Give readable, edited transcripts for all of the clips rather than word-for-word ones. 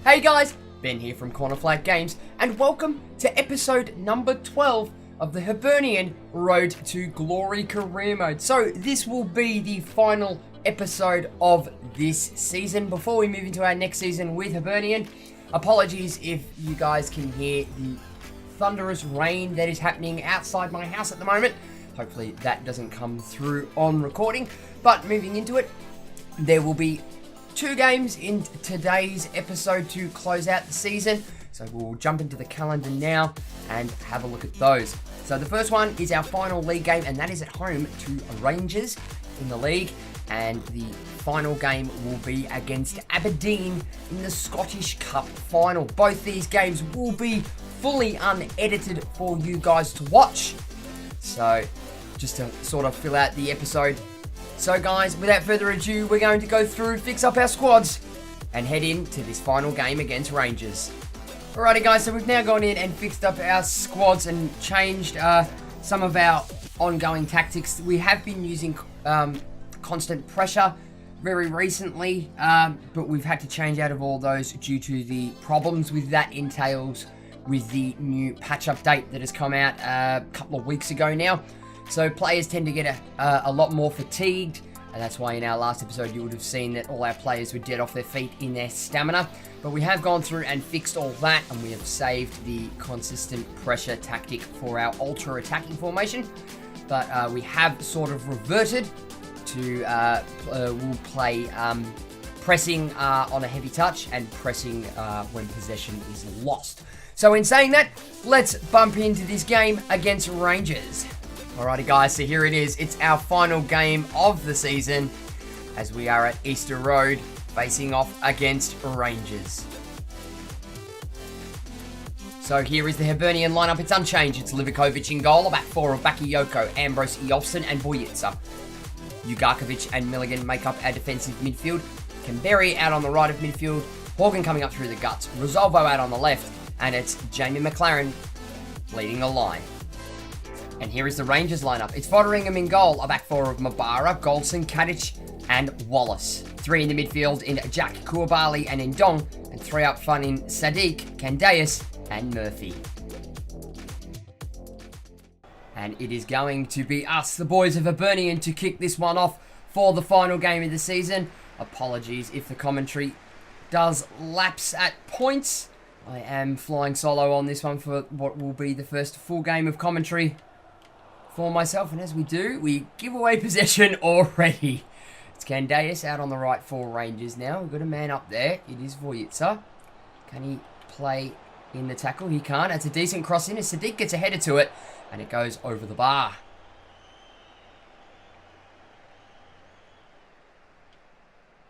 Hey guys, Ben here from Corner Flag Games, and welcome to episode number 12 of the Hibernian Road to Glory career mode. So this will be the final episode of this season before we move into our next season with Hibernian. Apologies if you guys can hear the thunderous rain that is happening outside my house at the moment. Hopefully that doesn't come through on recording, but moving into it, there will be 2 games in today's episode to close out the season. So we'll jump into the calendar now and have a look at those. So the first one is our final league game, and that is at home to Rangers in the league. And the final game will be against Aberdeen in the Scottish Cup final. Both these games will be fully unedited for you guys to watch. So just to sort of fill out the episode. So guys, without further ado, we're going to go through, fix up our squads, and head into this final game against Rangers. Alrighty guys, so we've now gone in and fixed up our squads and changed some of our ongoing tactics. We have been using constant pressure very recently, but we've had to change out of all those due to the problems with that entails with the new patch update that has come out a couple of weeks ago now. So players tend to get a lot more fatigued, and that's why in our last episode you would have seen that all our players were dead off their feet in their stamina. But we have gone through and fixed all that, and we have saved the consistent pressure tactic for our ultra attacking formation. But we have sort of reverted to, we'll play pressing on a heavy touch and pressing when possession is lost. So in saying that, let's bump into this game against Rangers. Alrighty guys, so here it is. It's our final game of the season as we are at Easter Road facing off against Rangers. So here is the Hibernian lineup. It's unchanged. It's Livakovic in goal, a back four of Bakayoko, Ambrose, Jolfsson and Vojica. Ugarkovic and Milligan make up our defensive midfield. Kemberry out on the right of midfield. Horgan coming up through the guts. Rosalvo out on the left. And it's Jamie McLaren leading the line. And here is the Rangers lineup. It's Fodderingham in goal, a back four of Mabara, Goldson, Kadic, and Wallace. 3 in the midfield in Jack, Koulibaly, and Ndong, and 3 up front in Sadiq, Candeas, and Murphy. And it is going to be us, the boys of Hibernian, to kick this one off for the final game of the season. Apologies if the commentary does lapse at points. I am flying solo on this one for what will be the first full game of commentary for myself, and as we do, we give away possession already. It's Candeas out on the right for Rangers now. We've got a man up there. It is Vojica. Can he play in the tackle? He can't. That's a decent cross in as Sadiq gets a header to it, and it goes over the bar.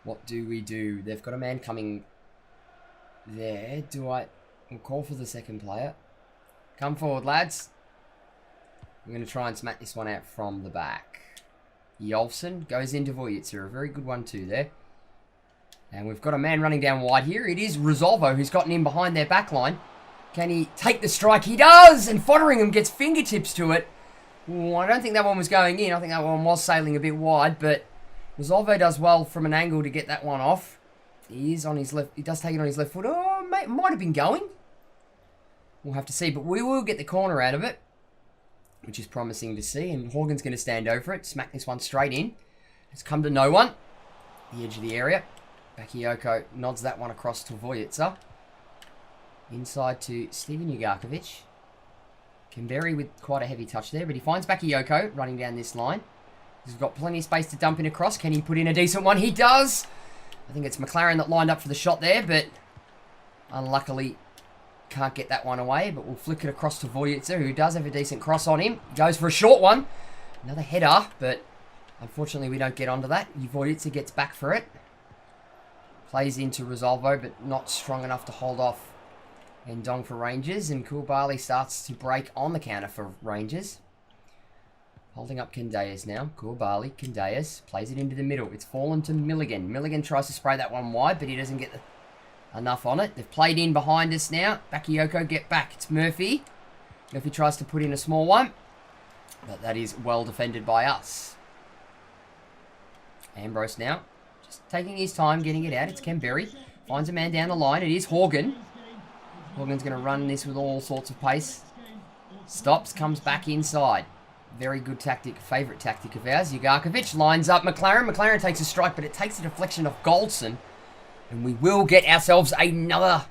What do we do? They've got a man coming there. We'll call for the second player. Come forward, lads. We're going to try and smack this one out from the back. Jolfsson goes into Vojica. A very good one too there. And we've got a man running down wide here. It is Rosalvo who's gotten in behind their back line. Can he take the strike? He does! And Fodderingham gets fingertips to it. Ooh, I don't think that one was going in. I think that one was sailing a bit wide. But Rosalvo does well from an angle to get that one off. He is on his left. He does take it on his left foot. Oh, mate, might have been going. We'll have to see. But we will get the corner out of it, which is promising to see. And Horgan's going to stand over it, smack this one straight in. It's come to no one. The edge of the area. Bakayoko nods that one across to Vojica. Inside to Steven Ugarkovic. Kemberry with quite a heavy touch there, but he finds Bakayoko running down this line. He's got plenty of space to dump in across. Can he put in a decent one? He does! I think it's McLaren that lined up for the shot there, but unluckily can't get that one away. But we'll flick it across to Vojica, who does have a decent cross on him. Goes for a short one. Another header, but unfortunately we don't get onto that. Vojica gets back for it. Plays into Rosalvo, but not strong enough to hold off Ndong for Rangers. And Koulibaly starts to break on the counter for Rangers. Holding up Candeas now. Koulibaly, Candeas plays it into the middle. It's fallen to Milligan. Milligan tries to spray that one wide, but he doesn't get enough on it. They've played in behind us now. Bakayoko, get back. It's Murphy. Murphy tries to put in a small one, but that is well defended by us. Ambrose now. Just taking his time getting it out. It's Kemberry. Finds a man down the line. It is Horgan. Horgan's going to run this with all sorts of pace. Stops, comes back inside. Very good tactic, favourite tactic of ours. Ugarkovic lines up McLaren. McLaren takes a strike, but it takes a deflection off Goldson. And we will get ourselves another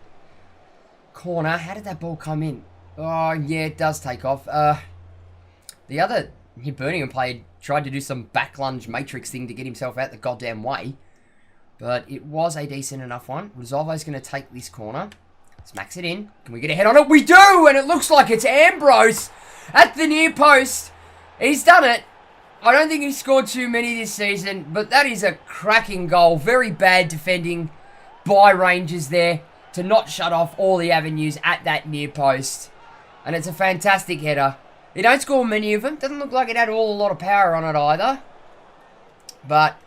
corner. How did that ball come in? Oh, yeah, it does take off. The other Hibernian player tried to do some back lunge matrix thing to get himself out the goddamn way. But it was a decent enough one. Rosalvo's going to take this corner. Smacks it in. Can we get a head on it? We do! And it looks like it's Ambrose at the near post. He's done it. I don't think he's scored too many this season, but that is a cracking goal. Very bad defending by Rangers there to not shut off all the avenues at that near post. And it's a fantastic header. They don't score many of them. Doesn't look like it had a lot of power on it either. But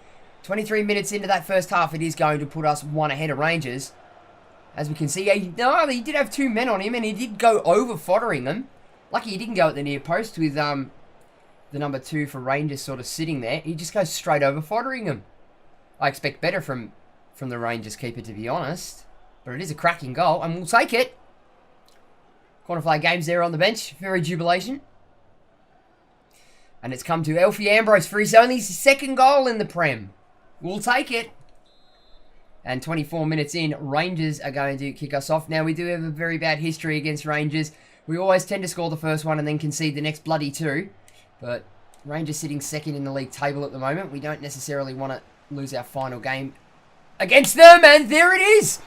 23 minutes into that first half, it is going to put us one ahead of Rangers. As we can see, he did have two men on him, and he did go over Fotheringham. Lucky he didn't go at the near post with the number 2 for Rangers sort of sitting there. He just goes straight over Fotheringham. I expect better from the Rangers keeper, to be honest. But it is a cracking goal, and we'll take it. Corner flag games there on the bench. Very jubilation. And it's come to Elfie Ambrose for his only second goal in the Prem. We'll take it. And 24 minutes in, Rangers are going to kick us off. Now, we do have a very bad history against Rangers. We always tend to score the first one and then concede the next bloody 2. But Rangers sitting second in the league table at the moment. We don't necessarily want to lose our final game against them. And there it is.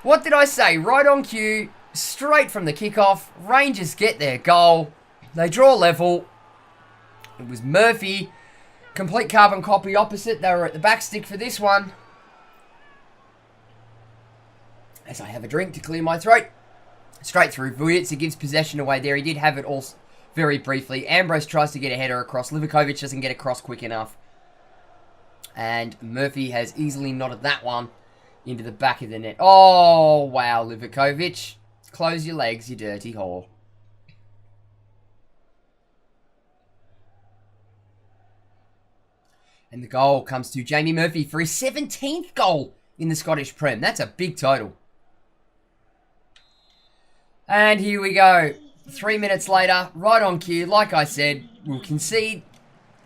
What did I say? Right on cue, straight from the kickoff. Rangers get their goal. They draw level. It was Murphy. Complete carbon copy opposite. They were at the back stick for this one. As I have a drink to clear my throat. Straight through Vujic. Gives possession away there. He did have it all very briefly. Ambrose tries to get a header across. Livakovic doesn't get across quick enough. And Murphy has easily knotted that one into the back of the net. Oh, wow, Livakovic. Close your legs, you dirty whore. And the goal comes to Jamie Murphy for his 17th goal in the Scottish Prem. That's a big total. And here we go. 3 minutes later, right on cue, like I said, we'll concede.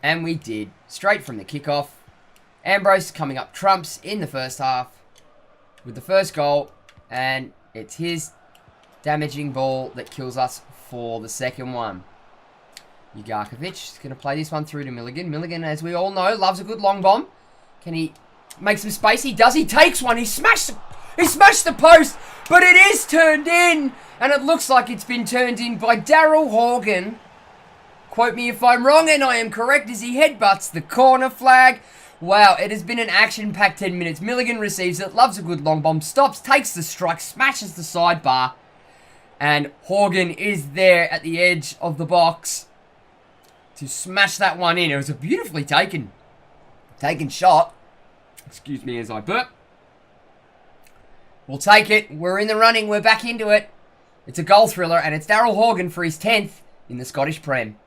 And we did. Straight from the kickoff. Ambrose coming up trumps in the first half with the first goal. And it's his damaging ball that kills us for the second one. Ugarkovic is going to play this one through to Milligan. Milligan, as we all know, loves a good long bomb. Can he make some space? He does. He takes one. He smashed the post, but it is turned in. And it looks like it's been turned in by Daryl Horgan. Quote me if I'm wrong, and I am correct, as he headbutts the corner flag. Wow, it has been an action-packed 10 minutes. Milligan receives it, loves a good long bomb, stops, takes the strike, smashes the sidebar. And Horgan is there at the edge of the box to smash that one in. It was a beautifully taken shot. Excuse me as I burp. We'll take it. We're in the running. We're back into it. It's a goal thriller, and it's Daryl Horgan for his 10th in the Scottish Prem.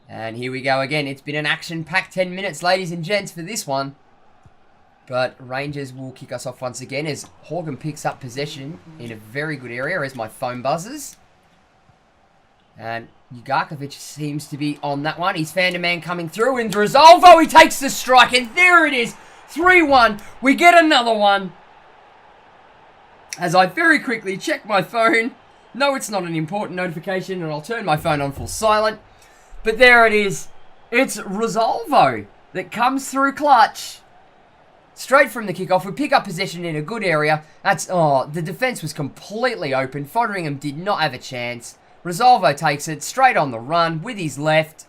And here we go again. It's been an action-packed 10 minutes, ladies and gents, for this one. But Rangers will kick us off once again as Horgan picks up possession in a very good area as my phone buzzes. And Ugarkovic seems to be on that one. He's found a man coming through, and Rosalvo, he takes the strike, and there it is. 3-1. We get another one. As I very quickly check my phone. No, it's not an important notification, and I'll turn my phone on full silent. But there it is. It's Rosalvo that comes through clutch. Straight from the kickoff. We pick up possession in a good area. The defence was completely open. Fotheringham did not have a chance. Rosalvo takes it straight on the run with his left.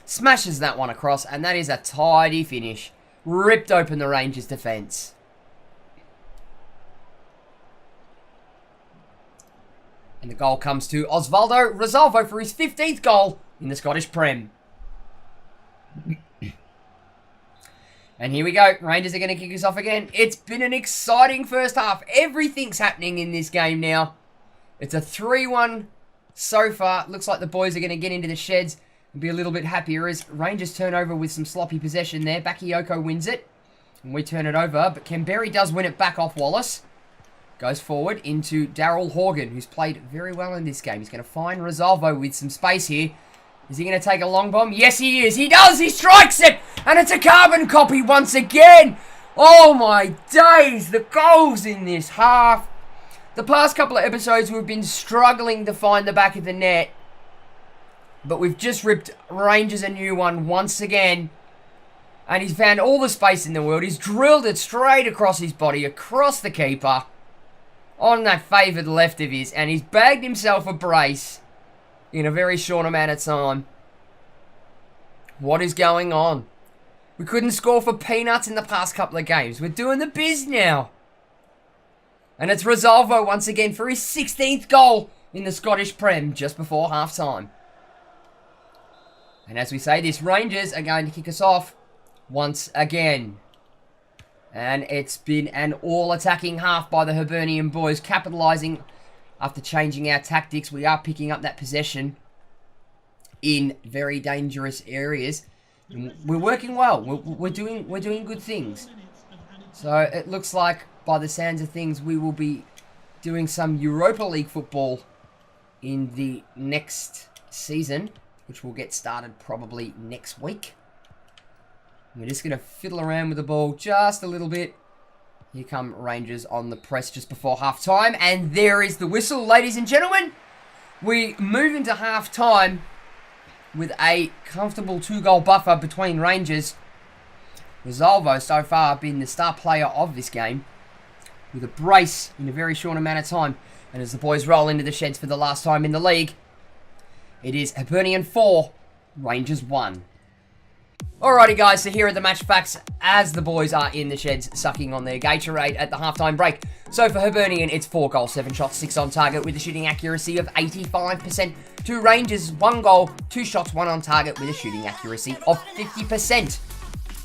Smashes that one across, and that is a tidy finish. Ripped open the Rangers' defence. And the goal comes to Osvaldo Rosalvo for his 15th goal in the Scottish Prem. And here we go. Rangers are going to kick us off again. It's been an exciting first half. Everything's happening in this game now. It's a 3-1 so far. Looks like the boys are going to get into the sheds be a little bit happier as Rangers turn over with some sloppy possession there. Bakayoko wins it. And we turn it over. But Canberra does win it back off Wallace. Goes forward into Daryl Horgan, who's played very well in this game. He's going to find Rosalvo with some space here. Is he going to take a long bomb? Yes, he is. He does. He strikes it. And it's a carbon copy once again. Oh, my days. The goals in this half. The past couple of episodes, we've been struggling to find the back of the net. But we've just ripped Rangers a new one once again. And he's found all the space in the world. He's drilled it straight across his body, across the keeper. On that favoured left of his. And he's bagged himself a brace in a very short amount of time. What is going on? We couldn't score for peanuts in the past couple of games. We're doing the biz now. And it's Rosalvo once again for his 16th goal in the Scottish Prem just before half-time. And as we say this, Rangers are going to kick us off once again. And it's been an all-attacking half by the Hibernian boys, capitalising after changing our tactics. We are picking up that possession in very dangerous areas. And we're working well. We're doing good things. So it looks like, by the sounds of things, we will be doing some Europa League football in the next season, which will get started probably next week. We're just going to fiddle around with the ball just a little bit. Here come Rangers on the press just before half-time. And there is the whistle, ladies and gentlemen. We move into half-time with a comfortable 2-goal buffer between Rangers. Rosalvo so far been the star player of this game, with a brace in a very short amount of time. And as the boys roll into the sheds for the last time in the league, it is Hibernian 4, Rangers 1. Alrighty guys, so here are the match facts as the boys are in the sheds sucking on their Gatorade at the halftime break. So for Hibernian, it's 4 goals, 7 shots, 6 on target with a shooting accuracy of 85%. To Rangers, 1 goal, 2 shots, 1 on target with a shooting accuracy of 50%.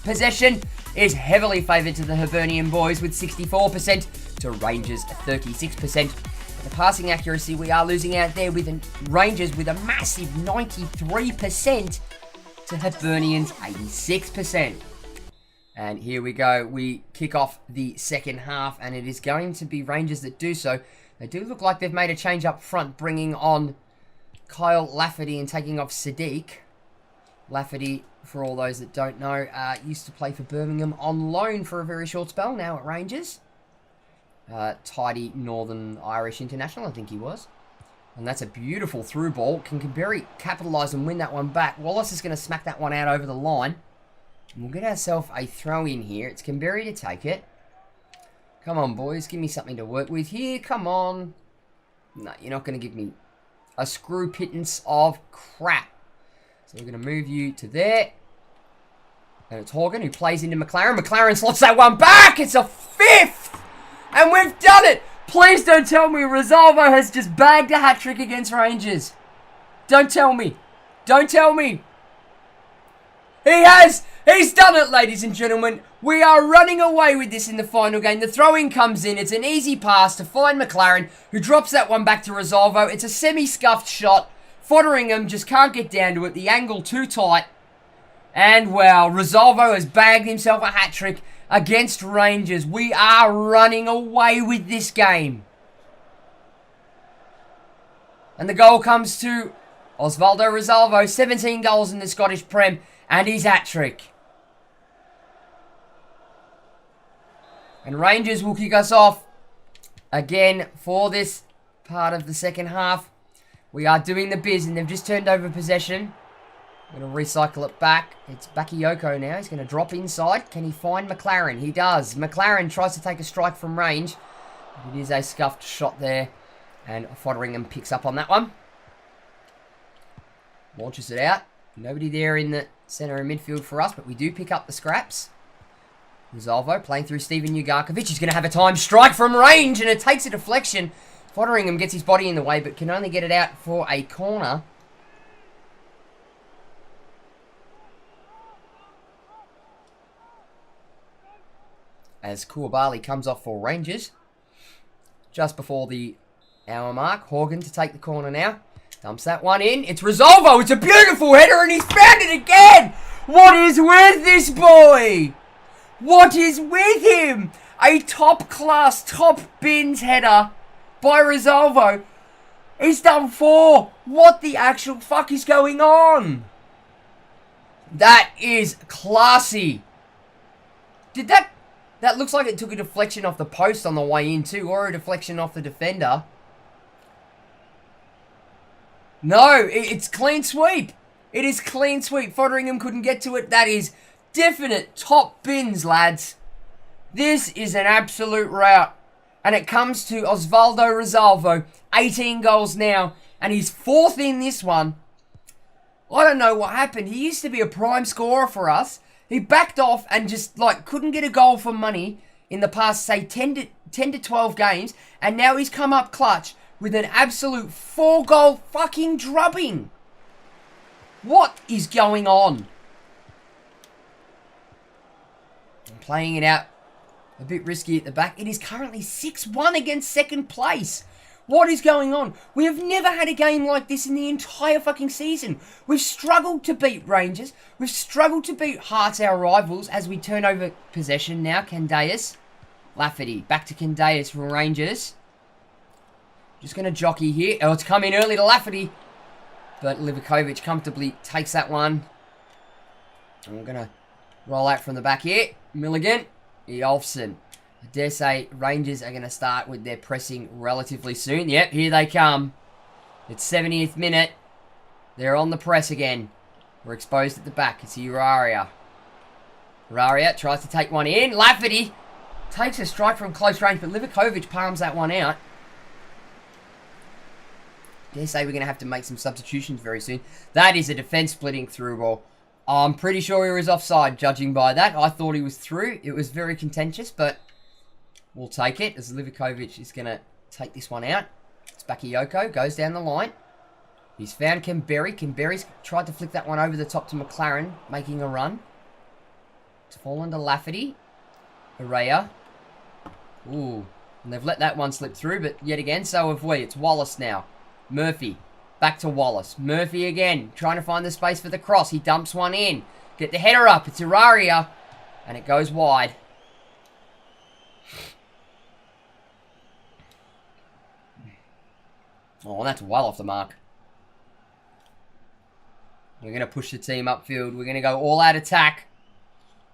Possession is heavily favoured to the Hibernian boys with 64%, to Rangers 36%. The passing accuracy, we are losing out there with Rangers with a massive 93%. To Hibernians 86%. And here we go. We kick off the second half, and it is going to be Rangers that do so. They do look like they've made a change up front, bringing on Kyle Lafferty and taking off Sadiq. Lafferty, for all those that don't know, used to play for Birmingham on loan for a very short spell, now at Rangers. Tidy Northern Irish international, I think he was. And that's a beautiful through ball. Can Canberra capitalise and win that one back? Wallace is going to smack that one out over the line. And we'll get ourselves a throw in here. It's Canberra to take it. Come on, boys. Give me something to work with here. Come on. No, you're not going to give me a screw pittance of crap. So we're going to move you to there. And it's Horgan who plays into McLaren. McLaren slots that one back. It's a 5th. And we've done it. Please don't tell me Rosalvo has just bagged a hat-trick against Rangers. Don't tell me. Don't tell me. He has. He's done it, ladies and gentlemen. We are running away with this in the final game. The throw-in comes in. It's an easy pass to find McLaren, who drops that one back to Rosalvo. It's a semi-scuffed shot. Fodderingham just can't get down to it. The angle too tight. And, well, Rosalvo has bagged himself a hat-trick against Rangers. We are running away with this game. And the goal comes to Osvaldo Rosalvo. 17 goals in the Scottish Prem. And his hat-trick. And Rangers will kick us off again for this part of the second half. We are doing the biz, and they've just turned over possession. I'm going to recycle it back. It's Bakayoko now. He's going to drop inside. Can he find McLaren? He does. McLaren tries to take a strike from range. It is a scuffed shot there. And Fodderingham picks up on that one. Launches it out. Nobody there in the centre of midfield for us, but we do pick up the scraps. Rosalvo playing through Steven Ugarkovic. He's going to have a time strike from range, and it takes a deflection. Fodderingham gets his body in the way, but can only get it out for a corner. As Kouabali comes off for Rangers. Just before the hour mark. Horgan to take the corner now. Dumps that one in. It's Risolvo. It's a beautiful header, and he's found it again. What is with this boy? What is with him? A top-class, top-bins header by Risolvo. He's done 4. What the actual fuck is going on? That is classy. Did that... That looks like it took a deflection off the post on the way in too, or a deflection off the defender. No, it's clean sweep. It is clean sweep. Fotheringham couldn't get to it. That is definite top bins, lads. This is an absolute rout. And it comes to Osvaldo Risolvo. 18 goals now. And he's 4th in this one. I don't know what happened. He used to be a prime scorer for us. He backed off and just, like, couldn't get a goal for money in the past, say, 10 to 12 games. And now he's come up clutch with an absolute 4-goal fucking drubbing. What is going on? I'm playing it out a bit risky at the back. It is currently 6-1 against second place. What is going on? We have never had a game like this in the entire fucking season. We've struggled to beat Rangers. We've struggled to beat Hearts, our rivals, as we turn over possession now. Candeas. Lafferty. Back to Candeas from Rangers. Just going to jockey here. Oh, it's come in early to Lafferty. But Livakovic comfortably takes that one. And we're going to roll out from the back here. Milligan. Eolfsson. I dare say Rangers are going to start with their pressing relatively soon. Yep, here they come. It's 70th minute. They're on the press again. We're exposed at the back. It's Uraria. Uraria tries to take one in. Lafferty takes a strike from close range, but Livakovic palms that one out. Dare say we're going to have to make some substitutions very soon. That is a defence splitting through ball. I'm pretty sure he was offside, judging by that. I thought he was through. It was very contentious, but we'll take it, as Livakovic is going to take this one out. It's Bakayoko, goes down the line. He's found Kemberry. Kemberry's tried to flick that one over the top to McLaren, making a run. It's fallen to Lafferty. Araya. Ooh, and they've let that one slip through, but yet again, so have we. It's Wallace now. Murphy. Back to Wallace. Murphy again, trying to find the space for the cross. He dumps one in. Get the header up. It's Uraria. And it goes wide. Oh, that's well off the mark. We're going to push the team upfield. We're going to go all-out attack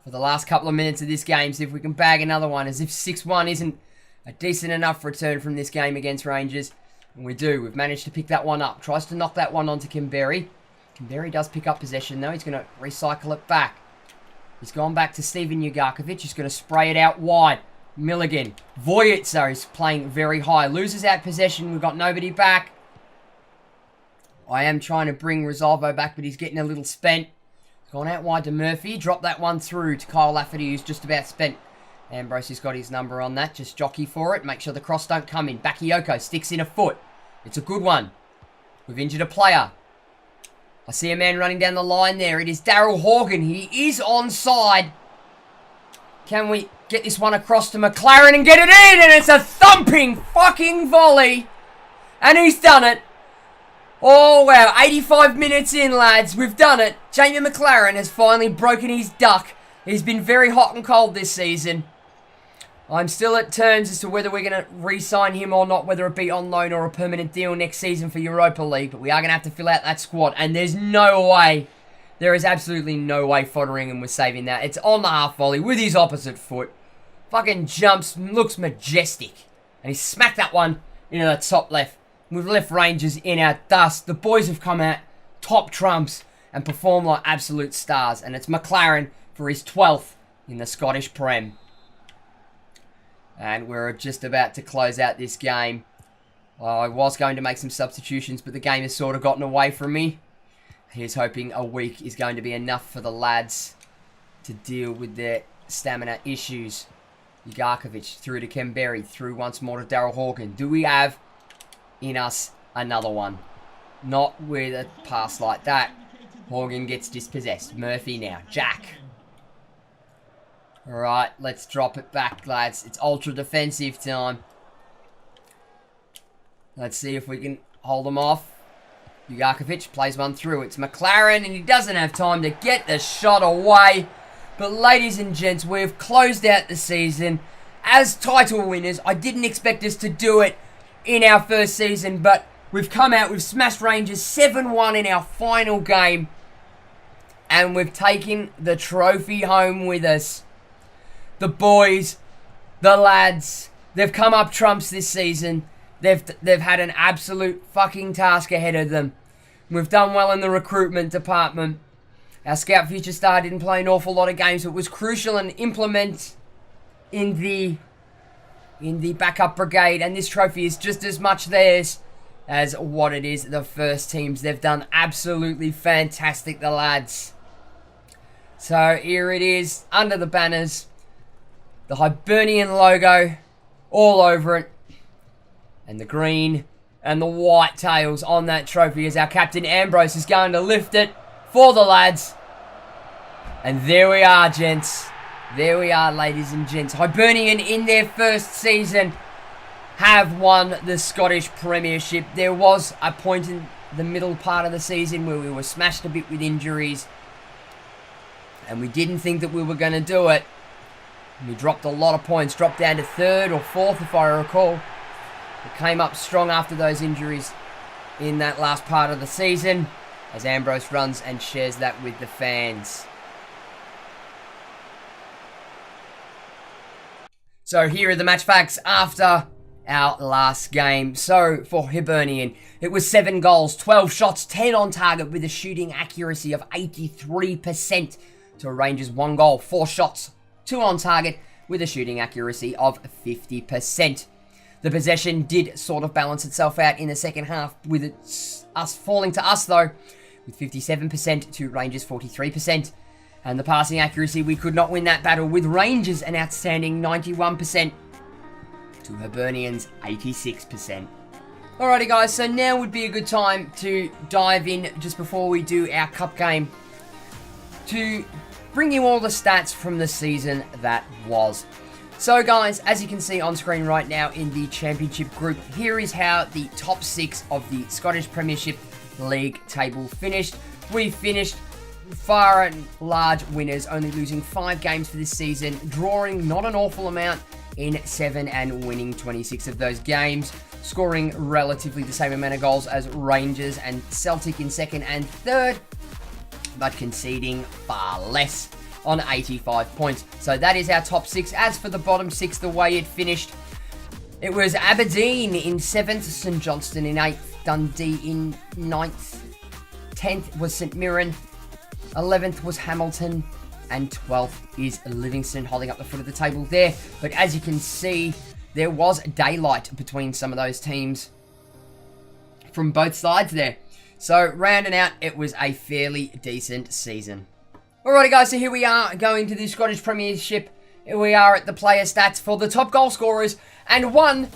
for the last couple of minutes of this game. See if we can bag another one. As if 6-1 isn't a decent enough return from this game against Rangers. And we do. We've managed to pick that one up. Tries to knock that one onto Kemberry. Kemberry does pick up possession, though. He's going to recycle it back. He's gone back to Steven Ugarkovic. He's going to spray it out wide. Milligan. Voyitzer is playing very high. Loses out possession. We've got nobody back. I am trying to bring Risolvo back, but he's getting a little spent. Gone out wide to Murphy. Dropped that one through to Kyle Lafferty, who's just about spent. Ambrose has got his number on that. Just jockey for it. Make sure the cross don't come in. Bakayoko sticks in a foot. It's a good one. We've injured a player. I see a man running down the line there. It is Daryl Horgan. He is onside. Can we get this one across to McLaren and get it in? And it's a thumping fucking volley. And he's done it. Oh, wow. 85 minutes in, lads. We've done it. Jamie McLaren has finally broken his duck. He's been very hot and cold this season. I'm still at terms as to whether we're going to re-sign him or not, whether it be on loan or a permanent deal next season for Europa League. But we are going to have to fill out that squad. And there's no way, there is absolutely no way Fotheringham was saving that. It's on the half volley with his opposite foot. Fucking jumps, looks majestic. And he smacked that one into the top left. We've left Rangers in our dust. The boys have come out top trumps and performed like absolute stars. And it's McLaren for his 12th in the Scottish Prem. And we're just about to close out this game. I was going to make some substitutions, but the game has sort of gotten away from me. Here's hoping a week is going to be enough for the lads to deal with their stamina issues. Ugarkovic through to Kemberry, through once more to Daryl Horgan. Do we have in us another one? Not with a pass like that. Horgan gets dispossessed. Murphy now. Jack. Alright, let's drop it back, lads. It's ultra defensive time. Let's see if we can hold them off. Ugarkovic plays one through. It's McLaren, and he doesn't have time to get the shot away. But ladies and gents, we've closed out the season as title winners. I didn't expect us to do it in our first season, but we've come out, we've smashed Rangers 7-1 in our final game. And we've taken the trophy home with us. The boys, the lads, they've come up trumps this season. They've had an absolute fucking task ahead of them. We've done well in the recruitment department. Our scout future star didn't play an awful lot of games, but was crucial and implement in the backup brigade. And this trophy is just as much theirs as what it is the first team's. They've done absolutely fantastic, the lads. So here it is, under the banners. The Hibernian logo all over it. And the green and the white tails on that trophy as our captain Ambrose is going to lift it for the lads. And there we are, gents. There we are, ladies and gents. Hibernian in their first season have won the Scottish Premiership. There was a point in the middle part of the season where we were smashed a bit with injuries. And we didn't think that we were going to do it. We dropped a lot of points. Dropped down to 3rd or 4th, if I recall. We came up strong after those injuries in that last part of the season, as Ambrose runs and shares that with the fans. So here are the match facts after our last game. So for Hibernian, it was 7 goals, 12 shots, 10 on target with a shooting accuracy of 83%. To Rangers, 1 goal, 4 shots, 2 on target with a shooting accuracy of 50%. The possession did sort of balance itself out in the second half, with us falling to us though, with 57% to Rangers 43%. And the passing accuracy, we could not win that battle, with Rangers an outstanding 91% to Hibernian's 86%. Alrighty guys, so now would be a good time to dive in just before we do our cup game to bring you all the stats from the season that was. So guys, as you can see on screen right now in the Championship group, here is how the top 6 of the Scottish Premiership League table finished. We finished far and large winners, only losing 5 games for this season, drawing not an awful amount in 7 and winning 26 of those games, scoring relatively the same amount of goals as Rangers and Celtic in 2nd and 3rd, but conceding far less on 85 points. So that is our top 6. As for the bottom 6, the way it finished, it was Aberdeen in 7th, St Johnstone in 8th, Dundee in 9th, 10th was St Mirren, 11th was Hamilton, and 12th is Livingston, holding up the foot of the table there. But as you can see, there was daylight between some of those teams from both sides there. So rounding out, it was a fairly decent season. Alrighty guys, so here we are going to the Scottish Premiership. Here we are at the player stats for the top goal scorers, and won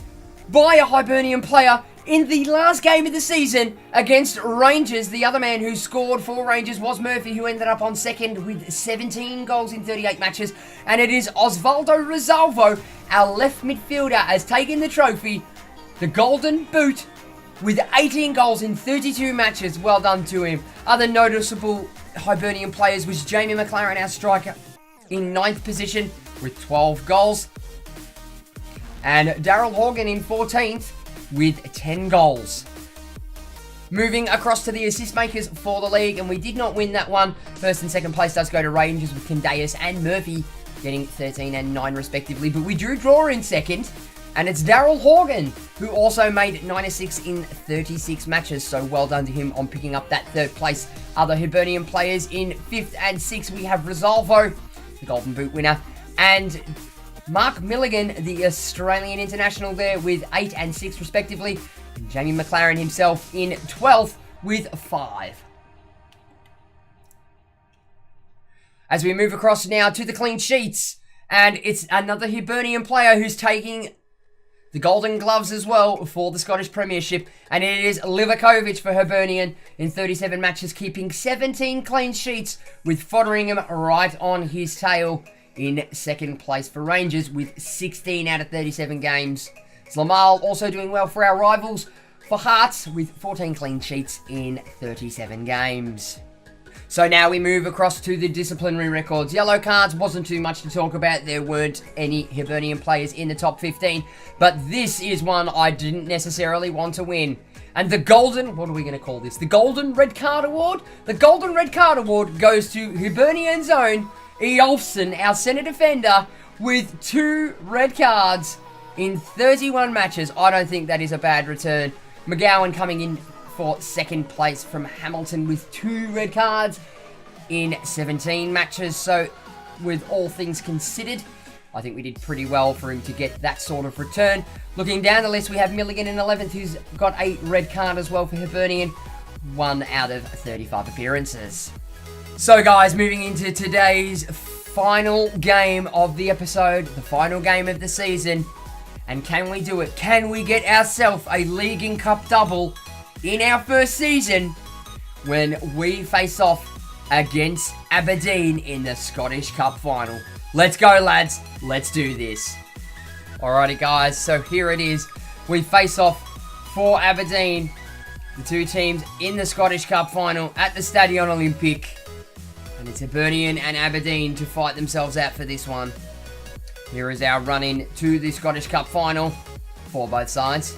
by a Hibernian player in the last game of the season against Rangers. The other man who scored for Rangers was Murphy, who ended up on 2nd with 17 goals in 38 matches. And it is Osvaldo Rosalvo, our left midfielder, has taken the trophy, the Golden Boot, with 18 goals in 32 matches. Well done to him. Other noticeable Hibernian players was Jamie McLaren, our striker, in 9th position with 12 goals. And Daryl Horgan in 14th with 10 goals. Moving across to the assist makers for the league, and we did not win that one. First and second place does go to Rangers with Candaeus and Murphy getting 13 and 9 respectively. But we drew draw in second, and it's Daryl Horgan, who also made 96 in 36 matches. So well done to him on picking up that 3rd place. Other Hibernian players in 5th and 6th, we have Rosalvo, the Golden Boot winner, and Mark Milligan, the Australian international, there with 8 and 6 respectively. And Jamie McLaren himself in 12th with 5. As we move across now to the clean sheets, and it's another Hibernian player who's taking the Golden Gloves as well for the Scottish Premiership, and it is Livakovic for Hibernian in 37 matches, keeping 17 clean sheets, with Fotheringham right on his tail in 2nd place for Rangers with 16 out of 37 games. Slamal also doing well for our rivals, for Hearts with 14 clean sheets in 37 games. So now we move across to the disciplinary records. Yellow cards wasn't too much to talk about. There weren't any Hibernian players in the top 15. But this is one I didn't necessarily want to win. And the golden, what are we going to call this? The Golden Red Card Award? The Golden Red Card Award goes to Hibernian's own Eolfsson, our centre defender, with 2 red cards in 31 matches. I don't think that is a bad return. McGowan coming in for second place from Hamilton with 2 red cards in 17 matches. So with all things considered, I think we did pretty well for him to get that sort of return. Looking down the list, we have Milligan in 11th, who's got a red card as well for Hibernian. 1 out of 35 appearances. So guys, moving into today's final game of the episode, the final game of the season. And can we do it? Can we get ourselves a League and Cup double in our first season when we face off against Aberdeen in the Scottish Cup final? Let's go, lads. Let's do this. Alrighty, guys. So here it is. We face off for Aberdeen, the 2 teams in the Scottish Cup final at the Stadion Olympique. And it's Hibernian and Aberdeen to fight themselves out for this one. Here is our run-in to the Scottish Cup final for both sides.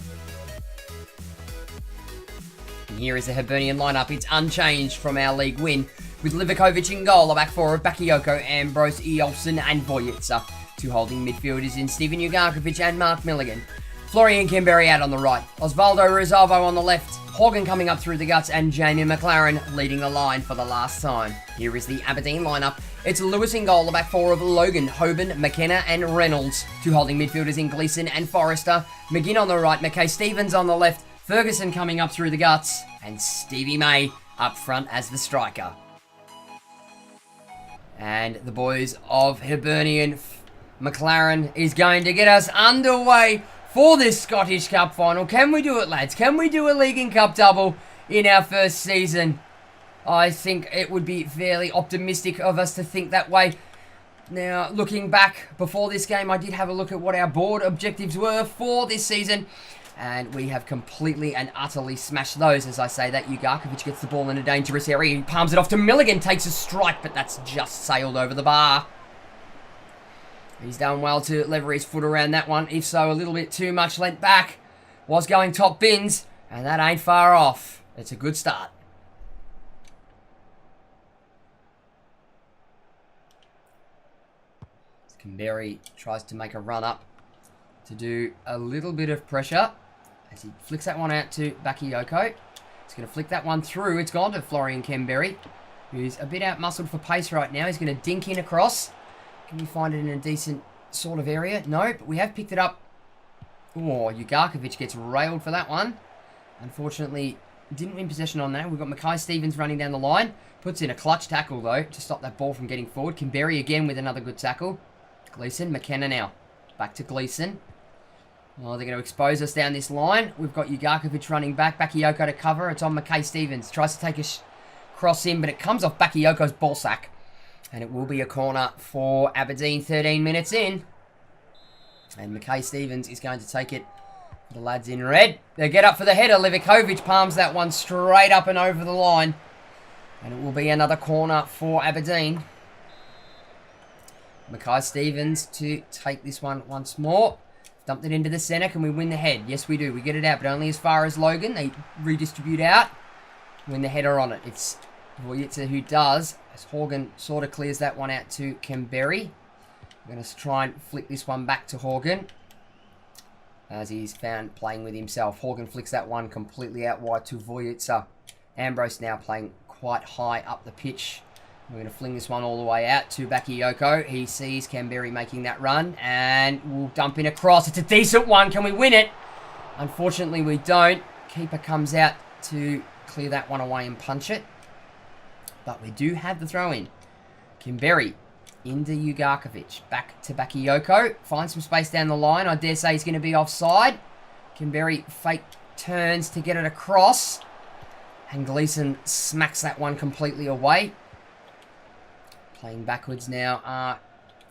And here is the Hibernian lineup. It's unchanged from our league win, with Livakovic in goal, a back four of Bakayoko, Ambrose, Eolfsson and Vojica. 2 holding midfielders in Steven Ugarkovic and Mark Milligan. Florian Kimberry out on the right, Osvaldo Rizalvo on the left, Horgan coming up through the guts, and Jamie McLaren leading the line for the last time. Here is the Aberdeen lineup. It's Lewis in goal, the back four of Logan, Hoban, McKenna and Reynolds. 2 holding midfielders in Gleeson and Forrester. McGinn on the right, McKay Stevens on the left, Ferguson coming up through the guts, and Stevie May up front as the striker. And the boys of Hibernian, McLaren is going to get us underway for this Scottish Cup final. Can we do it, lads? Can we do a League and Cup double in our first season? I think it would be fairly optimistic of us to think that way. Now, looking back before this game, I did have a look at what our board objectives were for this season. And we have completely and utterly smashed those. As I say that, Ugarkovic gets the ball in a dangerous area. He palms it off to Milligan, takes a strike, but that's just sailed over the bar. He's done well to lever his foot around that one. If so, a little bit too much lent back. Was going top bins, and that ain't far off. It's a good start. Kimberry tries to make a run up to do a little bit of pressure as he flicks that one out to Bakayoko. He's going to flick that one through. It's gone to Florian Kimberry, who's a bit out-muscled for pace right now. He's going to dink in across. Can we find it in a decent sort of area? No, but we have picked it up. Oh, Ugarkovic gets railed for that one. Unfortunately, didn't win possession on that. We've got Mackay Stevens running down the line. Puts in a clutch tackle, though, to stop that ball from getting forward. Kimberry again with another good tackle. Gleeson, McKenna now. Back to Gleeson. Oh, they're going to expose us down this line. We've got Ugarkovic running back. Bakayoko to cover. It's on Mackay Stevens. Tries to take a cross in, but it comes off Bakayoko's ball sack. And it will be a corner for Aberdeen 13 minutes in. And Mackay Stevens is going to take it for the lads in red. They get up for the header. Livakovic palms that one straight up and over the line. And it will be another corner for Aberdeen. Mackay Stevens to take this one once more. Dumped it into the centre. Can we win the head? Yes, we do. We get it out, but only as far as Logan. They redistribute out. Win the header on it. It's Vojica who does, as Horgan sort of clears that one out to Kimberry. We're going to try and flick this one back to Horgan, as he's found playing with himself. Horgan flicks that one completely out wide to Vojica. Ambrose now playing quite high up the pitch. We're going to fling this one all the way out to Bakayoko. He sees Kimberry making that run, and we'll dump in a cross. It's a decent one. Can we win it? Unfortunately, we don't. Keeper comes out to clear that one away and punch it. But we do have the throw-in. Kimberry into Ugarkovic. Back to Bakayoko. Finds some space down the line. I dare say he's going to be offside. Kimberry fake turns to get it across. And Gleeson smacks that one completely away. Playing backwards now are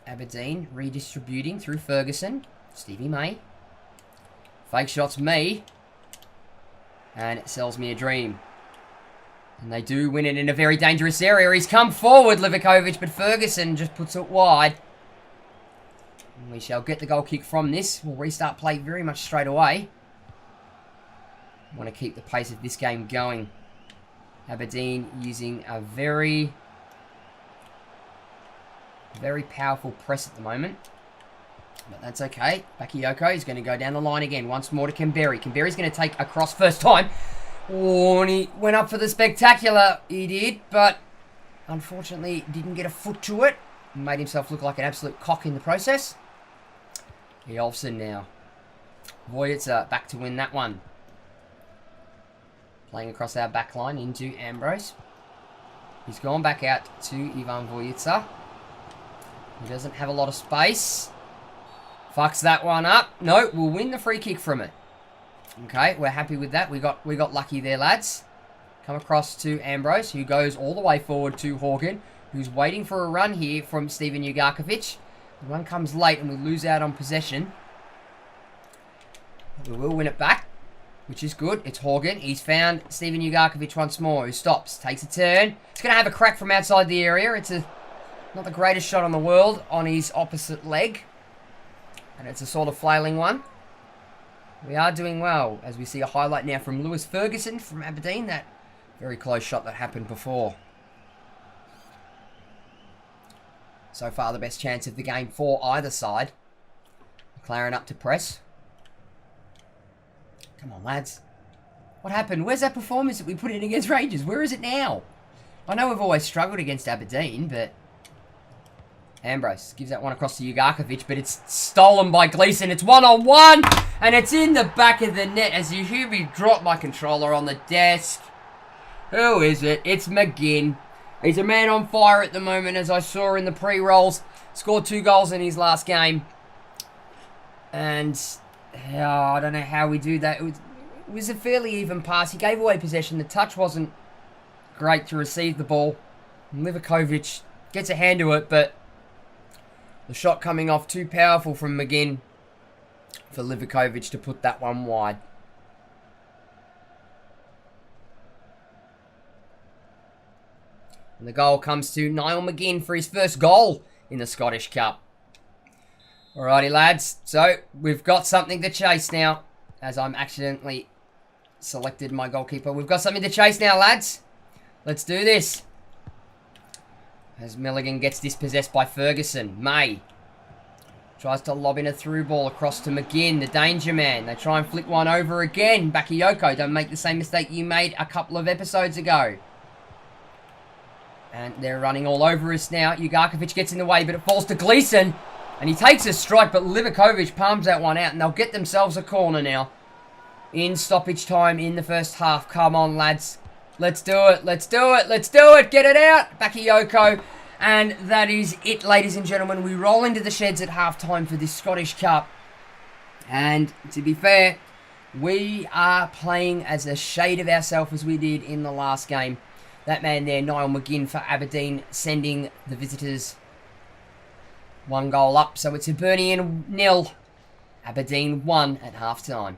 Aberdeen. Redistributing through Ferguson. Stevie May. Fake shots me. And it sells me a dream. And they do win it in a very dangerous area. He's come forward, Livakovic, but Ferguson just puts it wide. And we shall get the goal kick from this. We'll restart play very much straight away. Want to keep the pace of this game going. Aberdeen using a very powerful press at the moment. But that's okay. Bakayoko is going to go down the line again. Once more to Kemberry. Kemberry's going to take a cross first time. Oh, and he went up for the spectacular. He did, but unfortunately didn't get a foot to it. Made himself look like an absolute cock in the process. Olsen now. Voyitzer back to win that one. Playing across our back line into Ambrose. He's gone back out to Ivan Voyitzer. He doesn't have a lot of space. Fucks that one up. No, we'll win the free kick from it. Okay, we're happy with that. We got lucky there, lads. Come across to Ambrose, who goes all the way forward to Horgan, who's waiting for a run here from Steven Ugarkovic. The run comes late and we lose out on possession. We will win it back, which is good. It's Horgan. He's found Steven Ugarkovic once more, who stops, takes a turn. He's going to have a crack from outside the area. It's not the greatest shot in the world on his opposite leg. And it's a sort of flailing one. We are doing well, as we see a highlight now from Lewis Ferguson from Aberdeen. That very close shot that happened before. So far, the best chance of the game for either side. McLaren up to press. Come on, lads. What happened? Where's that performance that we put in against Rangers? Where is it now? I know we've always struggled against Aberdeen, but... Ambrose gives that one across to Ugarkovic, but it's stolen by Gleeson. It's 1-on-1, and it's in the back of the net as you hear me drop my controller on the desk. Who is it? It's McGinn. He's a man on fire at the moment, as I saw in the pre-rolls. Scored 2 goals in his last game. And I don't know how we do that. It was a fairly even pass. He gave away possession. The touch wasn't great to receive the ball. And Livakovic gets a hand to it, but the shot coming off too powerful from McGinn for Livakovic to put that one wide. And the goal comes to Niall McGinn for his first goal in the Scottish Cup. Alrighty, lads. So, we've got something to chase now. As I'm accidentally selected my goalkeeper. We've got something to chase now, lads. Let's do this. As Milligan gets dispossessed by Ferguson. May tries to lob in a through ball across to McGinn, the danger man. They try and flick one over again. Bakayoko, don't make the same mistake you made a couple of episodes ago. And they're running all over us now. Ugarkovic gets in the way, but it falls to Gleeson. And he takes a strike, but Livakovic palms that one out. And they'll get themselves a corner now. In stoppage time in the first half. Come on, lads. Let's do it. Let's do it. Let's do it. Get it out. Bakayoko. And that is it, ladies and gentlemen. We roll into the sheds at halftime for this Scottish Cup. And to be fair, we are playing as a shade of ourselves as we did in the last game. That man there, Niall McGinn for Aberdeen, sending the visitors 1 goal up. So it's Hibernian 0, Aberdeen 1 at halftime.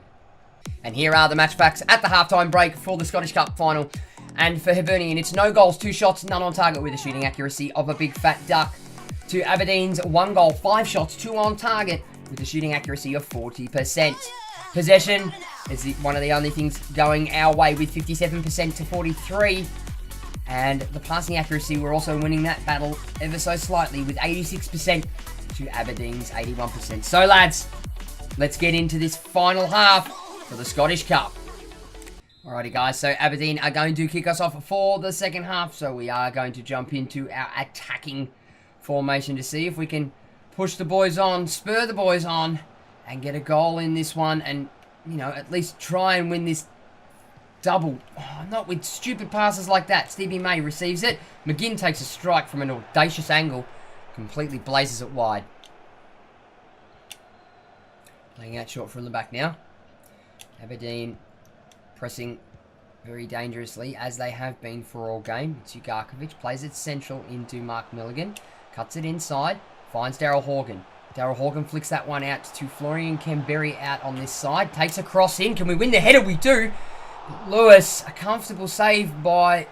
And here are the match facts at the halftime break for the Scottish Cup final. And for Hibernian, it's no goals, 2 shots, none on target with a shooting accuracy of a big fat duck. To Aberdeen's 1 goal, 5 shots, 2 on target with a shooting accuracy of 40%. Possession is one of the only things going our way with 57% to 43%. And the passing accuracy, we're also winning that battle ever so slightly with 86% to Aberdeen's 81%. So lads, let's get into this final half for the Scottish Cup. Alrighty guys, so Aberdeen are going to kick us off for the second half. So we are going to jump into our attacking formation to see if we can push the boys on, spur the boys on, and get a goal in this one. And, you know, at least try and win this double. Oh, not with stupid passes like that. Stevie May receives it. McGinn takes a strike from an audacious angle. Completely blazes it wide. Playing out short from the back now. Aberdeen pressing very dangerously, as they have been for all game. It's Ugarkovic. Plays it central into Mark Milligan. Cuts it inside. Finds Daryl Horgan. Daryl Horgan flicks that one out to Florian Kemberry out on this side. Takes a cross in. Can we win the header? We do. Lewis, a comfortable save by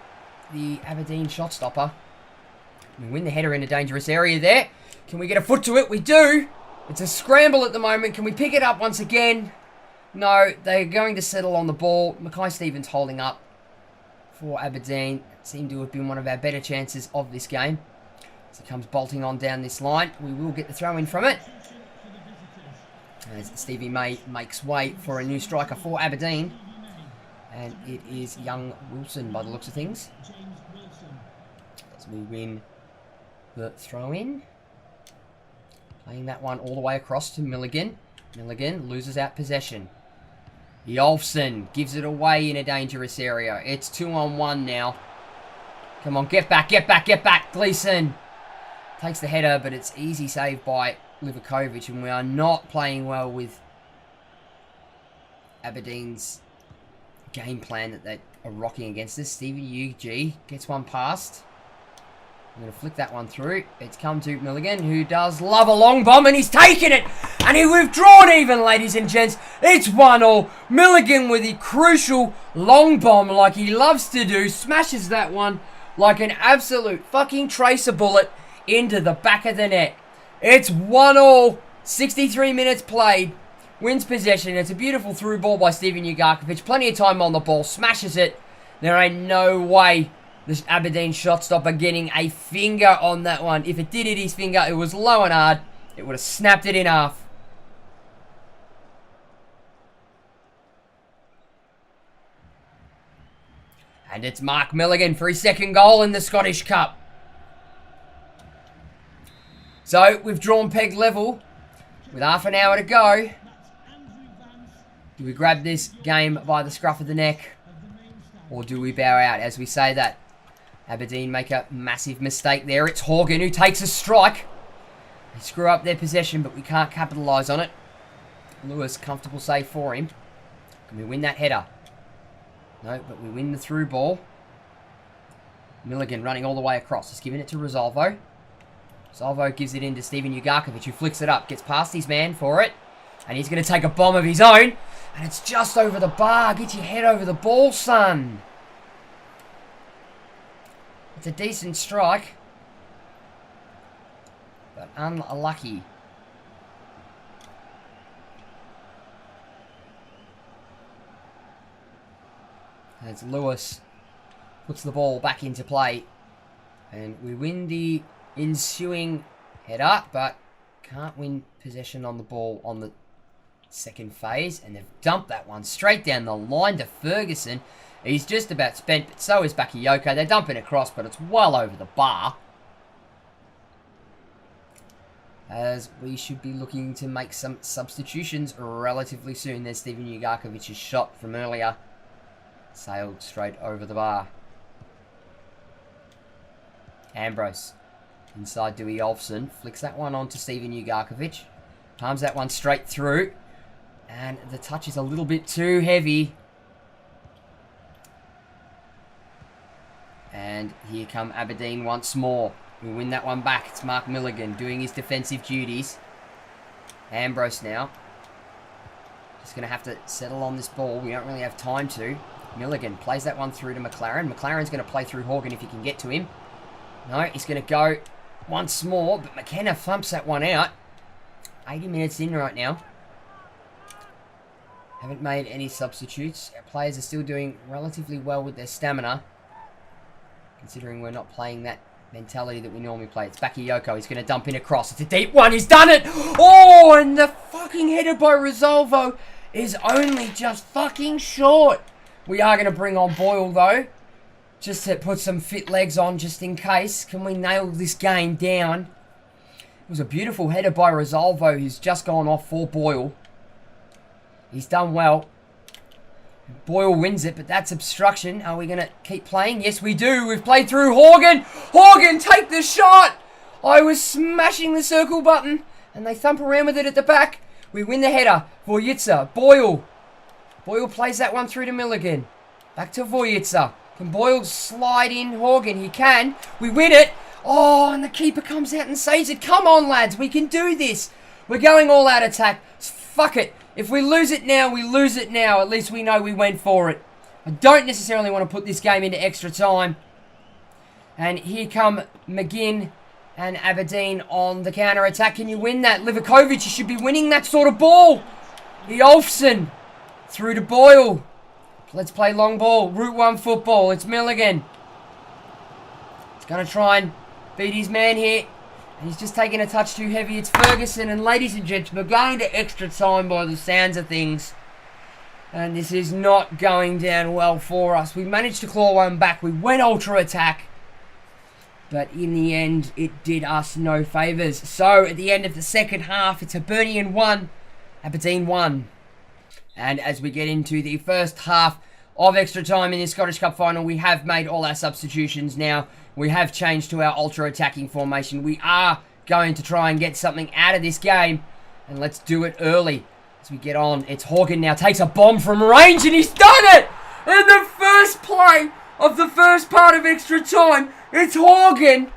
the Aberdeen shot stopper. We win the header in a dangerous area there. Can we get a foot to it? We do. It's a scramble at the moment. Can we pick it up once again? No, they're going to settle on the ball. Mackay Stevens holding up for Aberdeen. It seemed to have been one of our better chances of this game. As he comes bolting on down this line, we will get the throw in from it. As Stevie May makes way for a new striker for Aberdeen. And it is young Wilson by the looks of things. As we win the throw in. Playing that one all the way across to Milligan. Milligan loses out possession. Jolfsen gives it away in a dangerous area. It's 2-on-1 now. Come on, get back, get back, get back. Gleeson takes the header, but it's easy save by Livakovic, and we are not playing well with Aberdeen's game plan that they are rocking against us. Stevie UG gets one past. I'm going to flick that one through. It's come to Milligan, who does love a long bomb, and he's taken it. And he withdrawn even, ladies and gents. It's 1-1. Milligan with the crucial long bomb like he loves to do. Smashes that one like an absolute fucking tracer bullet into the back of the net. It's 1-1. 63 minutes played. Wins possession. It's a beautiful through ball by Steven Ugarkovic. Plenty of time on the ball. Smashes it. There ain't no way this Aberdeen shot stopper getting a finger on that one. If it did hit his finger, it was low and hard. It would have snapped it in half. And it's Mark Milligan for his second goal in the Scottish Cup. So, we've drawn peg level with half an hour to go. Do we grab this game by the scruff of the neck? Or do we bow out as we say that? Aberdeen make a massive mistake there. It's Horgan who takes a strike. They screw up their possession, but we can't capitalise on it. Lewis, comfortable save for him. Can we win that header? No, but we win the through ball. Milligan running all the way across. He's giving it to Rosalvo. Rosalvo gives it in to Steven Ugarkovic, who flicks it up. Gets past his man for it. And he's going to take a bomb of his own. And it's just over the bar. Get your head over the ball, son. It's a decent strike. But unlucky. As Lewis puts the ball back into play. And we win the ensuing header, but can't win possession on the ball on the second phase. And they've dumped that one straight down the line to Ferguson. He's just about spent, but so is Bakayoko. They're dumping across, but it's well over the bar. As we should be looking to make some substitutions relatively soon. There's Steven Ugarkovic's shot from earlier. Sailed straight over the bar. Ambrose. Inside to Jolfsen. Flicks that one on to Steven Ugarkovic. Palms that one straight through. And the touch is a little bit too heavy. And here come Aberdeen once more. We win that one back. It's Mark Milligan doing his defensive duties. Ambrose now. Just going to have to settle on this ball. We don't really have time to. Milligan plays that one through to McLaren. McLaren's going to play through Horgan if he can get to him. No, he's going to go once more, but McKenna thumps that one out. 80 minutes in right now. Haven't made any substitutes. Our players are still doing relatively well with their stamina, considering we're not playing that mentality that we normally play. It's Bakayoko. He's going to dump in a cross. It's a deep one. He's done it. Oh, and the fucking header by Rosalvo is only just fucking short. We are going to bring on Boyle, though, just to put some fit legs on just in case. Can we nail this game down? It was a beautiful header by Rosalvo, who's just gone off for Boyle. He's done well. Boyle wins it, but that's obstruction. Are we going to keep playing? Yes, we do. We've played through Horgan. Horgan, take the shot. I was smashing the circle button, and they thump around with it at the back. We win the header. Vojitsa, Boyle. Boyle plays that one through to Milligan. Back to Vojitsa. Can Boyle slide in Horgan? He can. We win it. Oh, and the keeper comes out and saves it. Come on, lads. We can do this. We're going all out attack. Fuck it. If we lose it now, we lose it now. At least we know we went for it. I don't necessarily want to put this game into extra time. And here come McGinn and Aberdeen on the counter-attack. Can you win that? Livakovic, you should be winning that sort of ball. Eolfsson through to Boyle. Let's play long ball. Route 1 football. It's Milligan. He's going to try and beat his man here. And he's just taking a touch too heavy. It's Ferguson. And ladies and gents, we're going to extra time by the sounds of things. And this is not going down well for us. We managed to claw one back. We went ultra attack. But in the end, it did us no favours. So, at the end of the second half, it's Hibernian 1, Aberdeen 1. And as we get into the first half of extra time in this Scottish Cup final, we have made all our substitutions now. We have changed to our ultra attacking formation. We are going to try and get something out of this game. And let's do it early. As we get on, it's Horgan now. Takes a bomb from range and he's done it! In the first play of the first part of extra time, it's Horgan.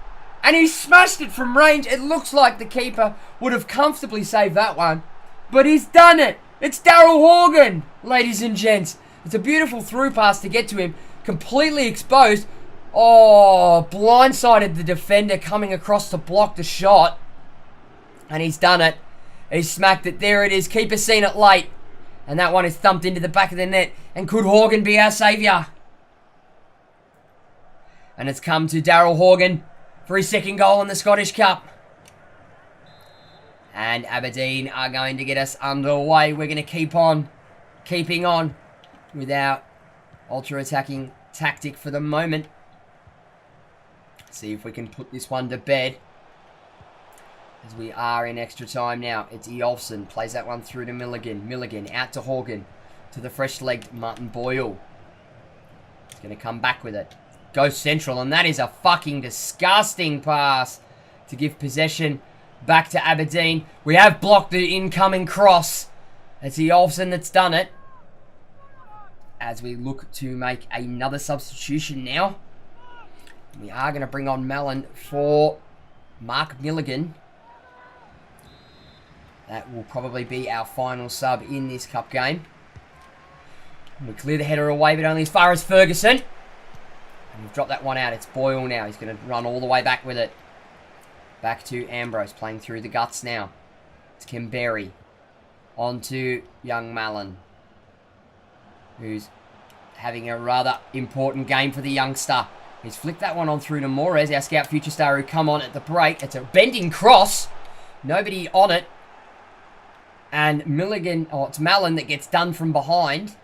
And he smashed it from range. It looks like the keeper would have comfortably saved that one. But he's done it. It's Daryl Horgan, ladies and gents. It's a beautiful through pass to get to him. Completely exposed. Oh, blindsided the defender coming across to block the shot. And he's done it. He's smacked it. There it is. Keeper seen it late. And that one is thumped into the back of the net. And could Horgan be our saviour? And it's come to Daryl Horgan for his second goal in the Scottish Cup. And Aberdeen are going to get us underway. We're going to keeping on with our ultra-attacking tactic for the moment. See if we can put this one to bed. As we are in extra time now. It's Eolfsson. Plays that one through to Milligan. Milligan out to Horgan. To the fresh-legged Martin Boyle. He's going to come back with it. Goes central. And that is a fucking disgusting pass to give possession back to Aberdeen. We have blocked the incoming cross. It's Eolfsson that's done it. As we look to make another substitution now. We are going to bring on Mallon for Mark Milligan. That will probably be our final sub in this cup game. We clear the header away, but only as far as Ferguson. And we've dropped that one out. It's Boyle now. He's going to run all the way back with it. Back to Ambrose, playing through the guts now. It's Kimberry. On to young Mallon, who's having a rather important game for the youngster. He's flicked that one on through to Moraes, our scout future star, who come on at the break. It's a bending cross. Nobody on it. And Milligan, it's Mallon that gets done from behind.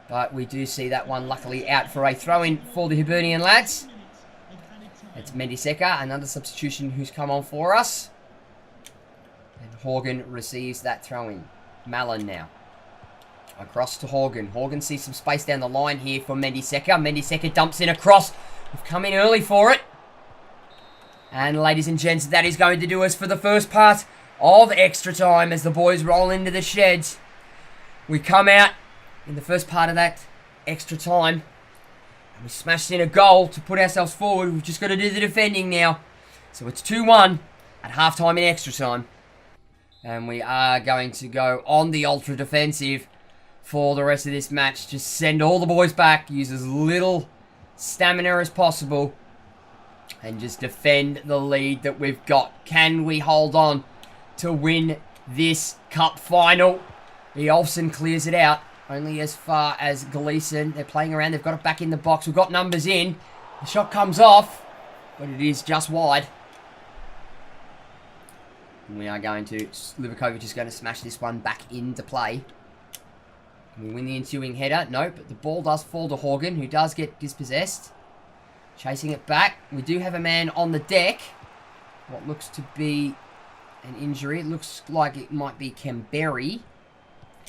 But we do see that one luckily out for a throw-in for the Hibernian lads. It's Mendiseka, another substitution who's come on for us. And Horgan receives that throw-in. Mallon now. Across to Horgan. Horgan sees some space down the line here for Mendiseka. Mendiseka dumps in across. We've come in early for it. And ladies and gents, that is going to do us for the first part of extra time as the boys roll into the sheds. We come out in the first part of that extra time. And we smashed in a goal to put ourselves forward. We've just got to do the defending now. So it's 2-1 at halftime in extra time. And we are going to go on the ultra defensive for the rest of this match. Just send all the boys back. Use as little stamina as possible. And just defend the lead that we've got. Can we hold on to win this cup final? Eolfsson clears it out. Only as far as Gleeson. They're playing around. They've got it back in the box. We've got numbers in. The shot comes off. But it is just wide. And we are going to... Livakovic is going to smash this one back into play. Can we win the ensuing header? No, but the ball does fall to Horgan, who does get dispossessed. Chasing it back. We do have a man on the deck. What looks to be an injury. It looks like it might be Kemberry.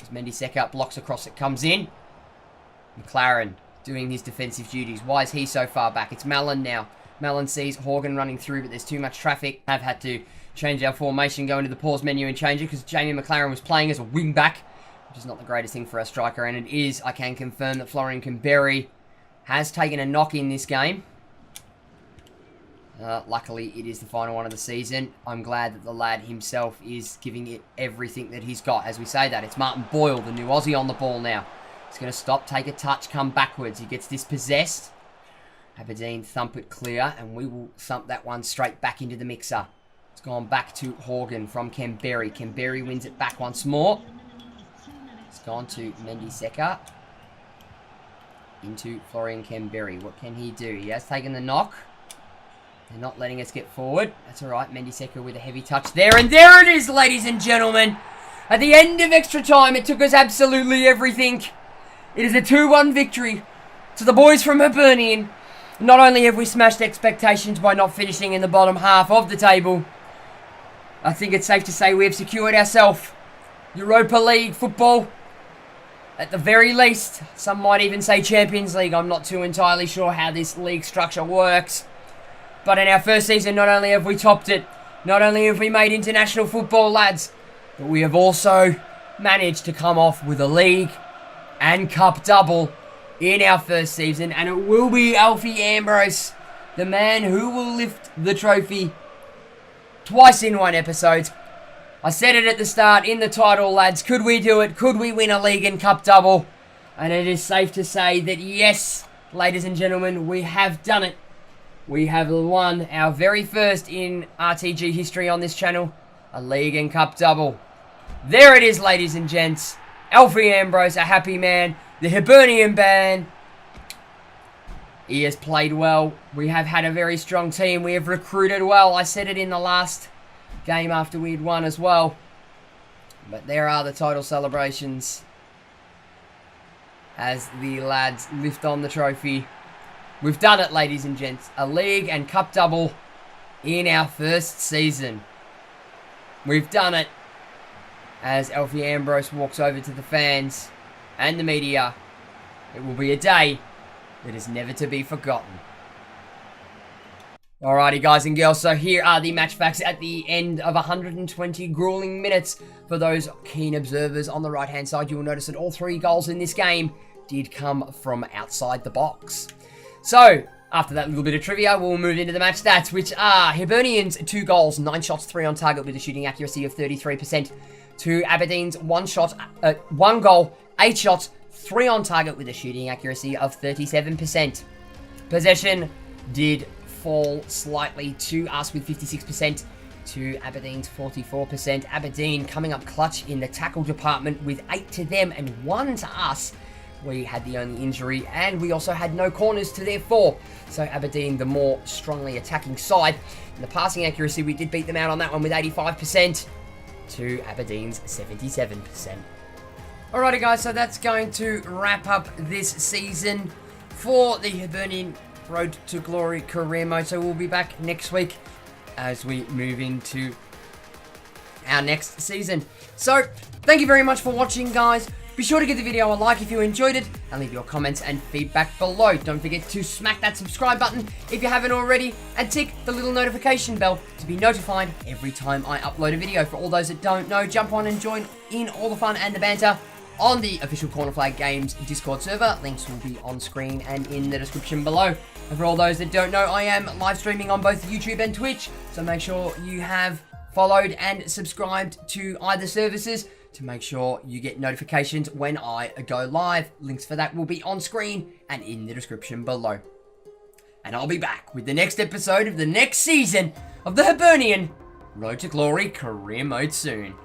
As Mendiseka blocks across, it comes in. McLaren doing his defensive duties. Why is he so far back? It's Mallon now. Mallon sees Horgan running through, but there's too much traffic. Have had to change our formation, go into the pause menu and change it because Jamie McLaren was playing as a wing back, which is not the greatest thing for a striker. And it is, I can confirm, that Florian Kemberry has taken a knock in this game. Luckily, it is the final one of the season. I'm glad that the lad himself is giving it everything that he's got. As we say that, it's Martin Boyle, the new Aussie, on the ball now. He's going to stop, take a touch, come backwards. He gets dispossessed. Aberdeen thump it clear, and we will thump that one straight back into the mixer. It's gone back to Horgan from Kemberry. Kemberry wins it back once more. It's gone to Mendy Seka. Into Florian Kemberry. What can he do? He has taken the knock. They're not letting us get forward. That's alright. Mendy Seka with a heavy touch there. And there it is, ladies and gentlemen. At the end of extra time, it took us absolutely everything. It is a 2-1 victory to the boys from Hibernian. Not only have we smashed expectations by not finishing in the bottom half of the table, I think it's safe to say we have secured ourselves Europa League football. At the very least, some might even say Champions League. I'm not too entirely sure how this league structure works. But in our first season, not only have we topped it, not only have we made international football, lads, but we have also managed to come off with a league and cup double in our first season. And it will be Alfie Ambrose, the man who will lift the trophy twice in one episode. I said it at the start in the title, lads. Could we do it? Could we win a league and cup double? And it is safe to say that yes, ladies and gentlemen, we have done it. We have won our very first in RTG history on this channel, a league and cup double. There it is, ladies and gents. Alfie Ambrose, a happy man. The Hibernian band. He has played well. We have had a very strong team. We have recruited well. I said it in the last game after we had won as well. But there are the title celebrations as the lads lift on the trophy. We've done it, ladies and gents. A league and cup double in our first season. We've done it. As Alfie Ambrose walks over to the fans and the media, it will be a day that is never to be forgotten. Alrighty, guys and girls, so here are the match facts at the end of 120 grueling minutes. For those keen observers on the right-hand side, you will notice that all 3 goals in this game did come from outside the box. So, after that little bit of trivia, we'll move into the match stats, which are Hibernian's 2 goals, 9 shots, 3 on target with a shooting accuracy of 33%. To Aberdeen's 1 goal, 8 shots, 3 on target with a shooting accuracy of 37%. Possession did fall slightly to us with 56%, to Aberdeen's 44%. Aberdeen coming up clutch in the tackle department with 8 to them and 1 to us. We had the only injury, and we also had no corners to their 4. So Aberdeen, the more strongly attacking side. In the passing accuracy, we did beat them out on that one with 85%. To Aberdeen's 77%. Alrighty, guys, so that's going to wrap up this season for the Hibernian Road to Glory career mode. So we'll be back next week as we move into our next season. So thank you very much for watching, guys. Be sure to give the video a like if you enjoyed it, and leave your comments and feedback below. Don't forget to smack that subscribe button if you haven't already, and tick the little notification bell to be notified every time I upload a video. For all those that don't know, jump on and join in all the fun and the banter on the official Corner Flag Games Discord server. Links will be on screen and in the description below. And for all those that don't know, I am live streaming on both YouTube and Twitch, so make sure you have followed and subscribed to either services to make sure you get notifications when I go live. Links for that will be on screen and in the description below. And I'll be back with the next episode of the next season of the Hibernian Road to Glory career mode soon.